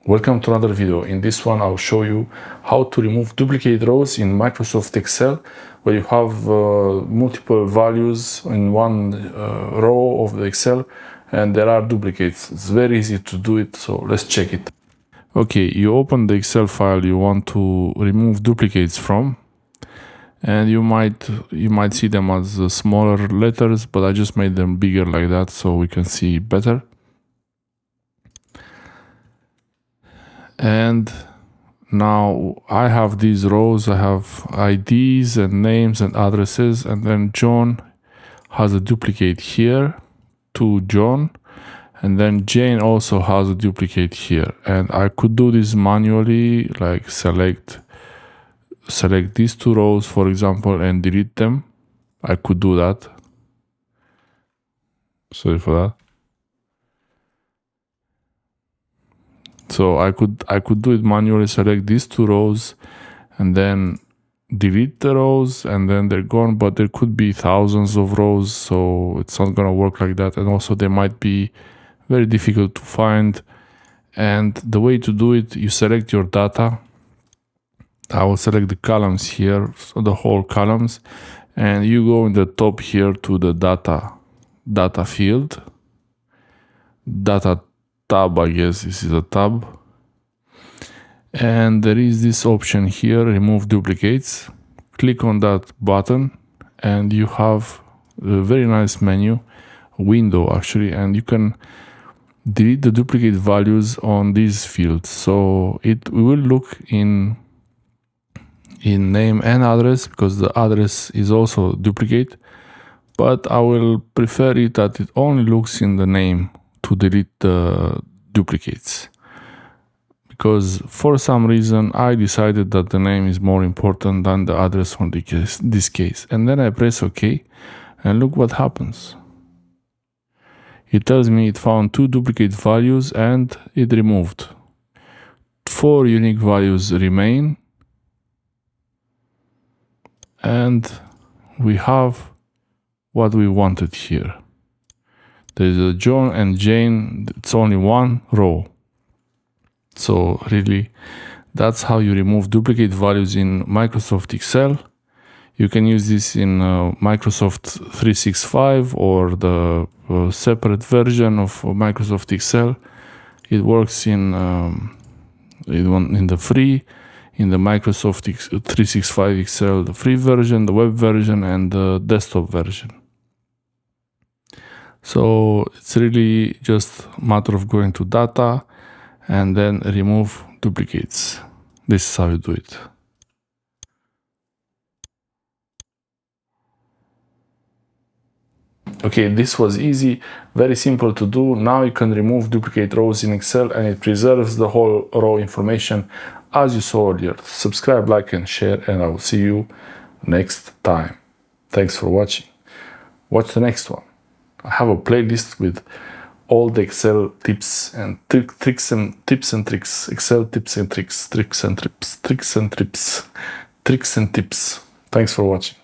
Welcome to another video. In this one I'll show you how to remove duplicate rows in Microsoft Excel where you have multiple values in one row of the Excel and there are duplicates. It's very easy to do it, so let's check it. Okay, you open the Excel file you want to remove duplicates from, and you might see them as smaller letters, but I just made them bigger like that so we can see better. And now I have these rows, I have IDs and names and addresses, and then John has a duplicate here to John, and then Jane also has a duplicate here. And I could do this manually, like select these two rows, for example, and delete them. I could do that. Sorry for that. So I could do it manually, select these two rows and then delete the rows, and then they're gone, but there could be thousands of rows, so it's not gonna work like that. And also they might be very difficult to find. And the way to do it, you select your data. I will select the columns here, so the whole columns, and you go in the top here to the data field, data tab, I guess this is a tab, and there is this option here, remove duplicates. Click on that button and you have a very nice menu window actually, and you can delete the duplicate values on these fields. So we will look in name and address, because the address is also duplicate, but I will prefer it that it only looks in the name to delete the duplicates, because for some reason I decided that the name is more important than the address on this case. And then I press OK, and look what happens. It tells me it found 2 duplicate values and it removed. 4 unique values remain, and we have what we wanted here. There's a John and Jane, it's only one row. So really, that's how you remove duplicate values in Microsoft Excel. You can use this in Microsoft 365 or the separate version of Microsoft Excel. It works in the free, in the Microsoft 365 Excel, the free version, the web version, and the desktop version. So it's really just a matter of going to data and then remove duplicates. This is how you do it. Okay, this was easy, very simple to do. Now you can remove duplicate rows in Excel and it preserves the whole row information as you saw earlier. Subscribe, like and share, and I will see you next time. Thanks for watching. Watch the next one. I have a playlist with all the Excel tips and tricks and tricks. Excel tips and tricks and tips. Thanks for watching.